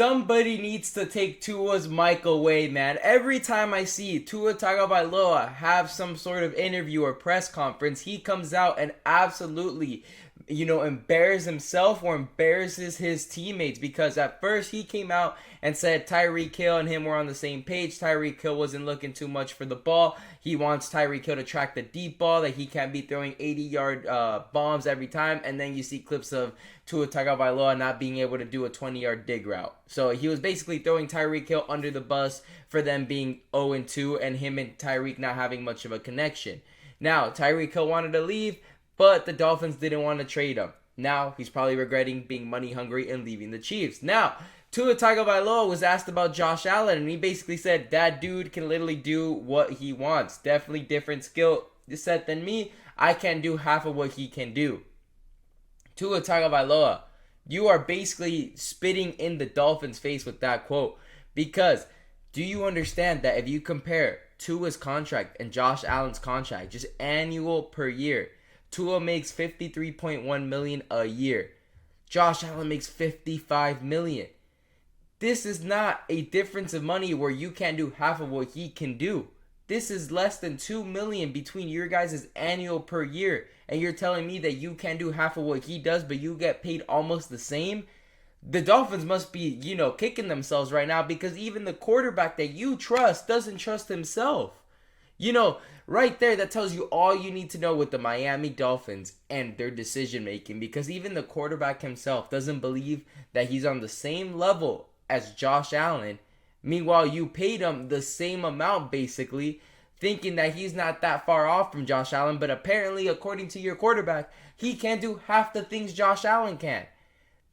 Somebody needs to take Tua's mic away, man. Every time I see Tua Tagovailoa have some sort of interview or press conference, he comes out and absolutely, embarrasses himself or embarrasses his teammates, because at first he came out and said Tyreek Hill and him were on the same page. Tyreek Hill wasn't looking too much for the ball. He wants Tyreek Hill to track the deep ball, that he can't be throwing 80-yard bombs every time. And then you see clips of Tua Tagovailoa not being able to do a 20-yard dig route. So he was basically throwing Tyreek Hill under the bus for them being 0-2 and him and Tyreek not having much of a connection. Now, Tyreek Hill wanted to leave, but the Dolphins didn't want to trade him. Now, he's probably regretting being money hungry and leaving the Chiefs. Now, Tua Tagovailoa was asked about Josh Allen, and he basically said that dude can literally do what he wants. Definitely different skill set than me. I can't do half of what he can do. Tua Tagovailoa, you are basically spitting in the Dolphins' face with that quote. Because do you understand that if you compare Tua's contract and Josh Allen's contract, just annual per year, Tua makes $53.1 million a year. Josh Allen makes $55 million. This is not a difference of money where you can't do half of what he can do. This is less than $2 million between your guys' annual per year. And you're telling me that you can't do half of what he does, but you get paid almost the same? The Dolphins must be, kicking themselves right now, because even the quarterback that you trust doesn't trust himself. Right there, that tells you all you need to know with the Miami Dolphins and their decision making, because even the quarterback himself doesn't believe that he's on the same level as Josh Allen. Meanwhile, you paid him the same amount basically, thinking that he's not that far off from Josh Allen, but apparently, according to your quarterback, he can't do half the things Josh Allen can.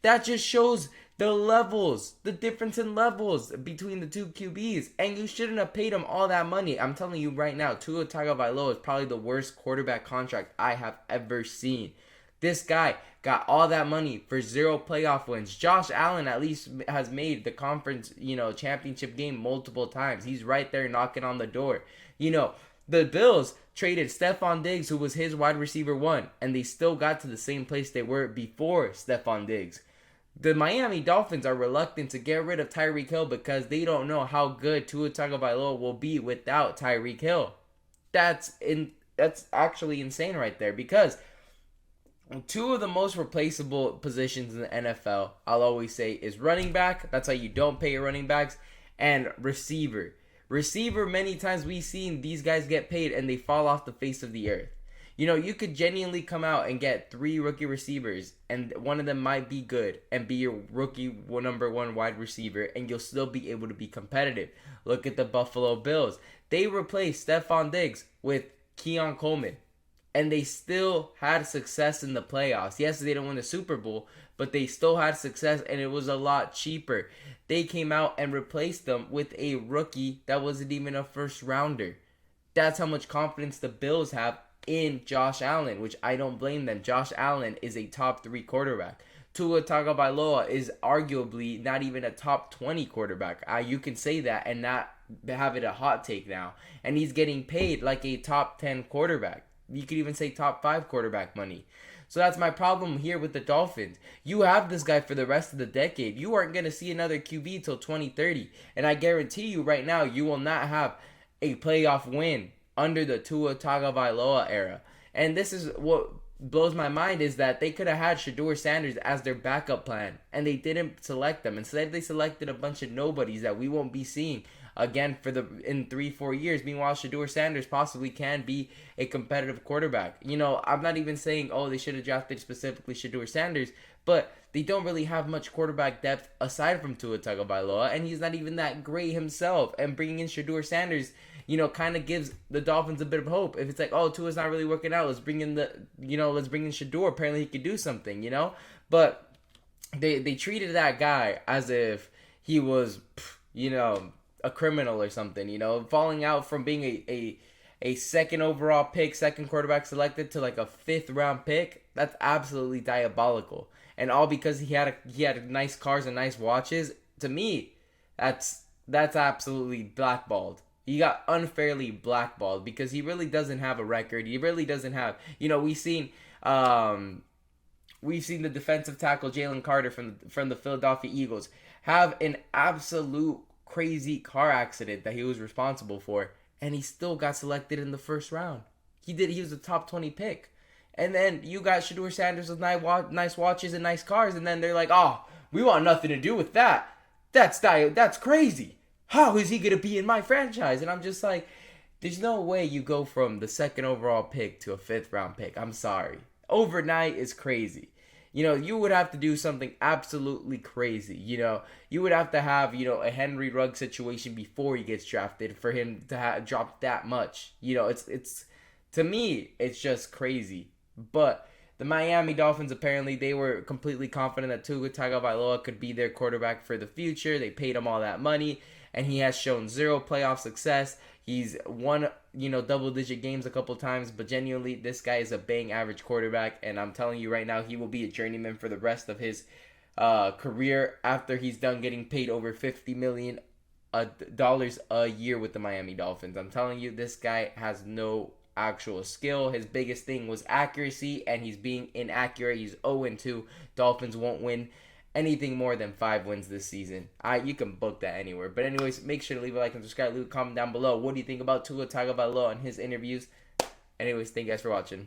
That just shows the levels, the difference in levels between the two QBs. And you shouldn't have paid him all that money. I'm telling you right now, Tua Tagovailoa is probably the worst quarterback contract I have ever seen. This guy got all that money for 0 playoff wins. Josh Allen at least has made the conference, championship game multiple times. He's right there knocking on the door. The Bills traded Stephon Diggs, who was his wide receiver 1, and they still got to the same place they were before Stephon Diggs. The Miami Dolphins are reluctant to get rid of Tyreek Hill because they don't know how good Tua Tagovailoa will be without Tyreek Hill. That's actually insane right there, because two of the most replaceable positions in the NFL, I'll always say, is running back. That's how you don't pay your running backs. And receiver. Receiver, many times we've seen these guys get paid and they fall off the face of the earth. You could genuinely come out and get 3 rookie receivers, and one of them might be good and be your rookie number 1 wide receiver, and you'll still be able to be competitive. Look at the Buffalo Bills. They replaced Stephon Diggs with Keon Coleman, and they still had success in the playoffs. Yes, they didn't win the Super Bowl, but they still had success, and it was a lot cheaper. They came out and replaced them with a rookie that wasn't even a first rounder. That's how much confidence the Bills have in Josh Allen, which I don't blame them. Josh Allen is a top 3 quarterback. Tua Tagovailoa is arguably not even a top 20 quarterback. You can say that and not have it a hot take now. And he's getting paid like a top 10 quarterback. You could even say top 5 quarterback money. So that's my problem here with the Dolphins. You have this guy for the rest of the decade. You aren't going to see another QB till 2030. And I guarantee you right now, you will not have a playoff win under the Tua Tagovailoa era. And this is what blows my mind, is that they could have had Shadur Sanders as their backup plan, and they didn't select them. Instead, they selected a bunch of nobodies that we won't be seeing again in 3-4 years. Meanwhile, Shadur Sanders possibly can be a competitive quarterback. I'm not even saying, they should have drafted specifically Shadur Sanders, but they don't really have much quarterback depth aside from Tua Tagovailoa, and he's not even that great himself. And bringing in Shadur Sanders, kind of gives the Dolphins a bit of hope. If it's like, Tua's not really working out, let's bring in Shadur. Apparently he could do something, But they treated that guy as if he was, a criminal or something, falling out from being a second overall pick, second quarterback selected, to like a 5th round pick. That's absolutely diabolical. And all because he had nice cars and nice watches. To me, that's absolutely blackballed. He got unfairly blackballed because he really doesn't have a record. He really doesn't have, we've seen the defensive tackle Jalen Carter from the Philadelphia Eagles have an absolute crazy car accident that he was responsible for, and he still got selected in the first round. He was a top 20 pick. And then you got Shadur Sanders with nice watches and nice cars, and then they're like, "Oh, we want nothing to do with that. That's crazy. How is he gonna be in my franchise?" And I'm just like, there's no way you go from the second overall pick to a fifth round pick. I'm sorry. Overnight is crazy. You would have to do something absolutely crazy. You would have to have, a Henry Ruggs situation before he gets drafted for him to drop that much. It's to me, it's just crazy. But the Miami Dolphins, apparently, they were completely confident that Tua Tagovailoa could be their quarterback for the future. They paid him all that money, and he has shown zero playoff success. He's won, double-digit games a couple times, but genuinely, this guy is a bang average quarterback, and I'm telling you right now, he will be a journeyman for the rest of his career after he's done getting paid over $50 million a year with the Miami Dolphins. I'm telling you, this guy has no actual skill. His biggest thing was accuracy, and he's being inaccurate. He's 0-2. Dolphins won't win anything more than 5 wins this season. You can book that anywhere. But anyways, make sure to leave a like and subscribe. Leave a comment down below. What do you think about Tua Tagovailoa and his interviews? Anyways, thank you guys for watching.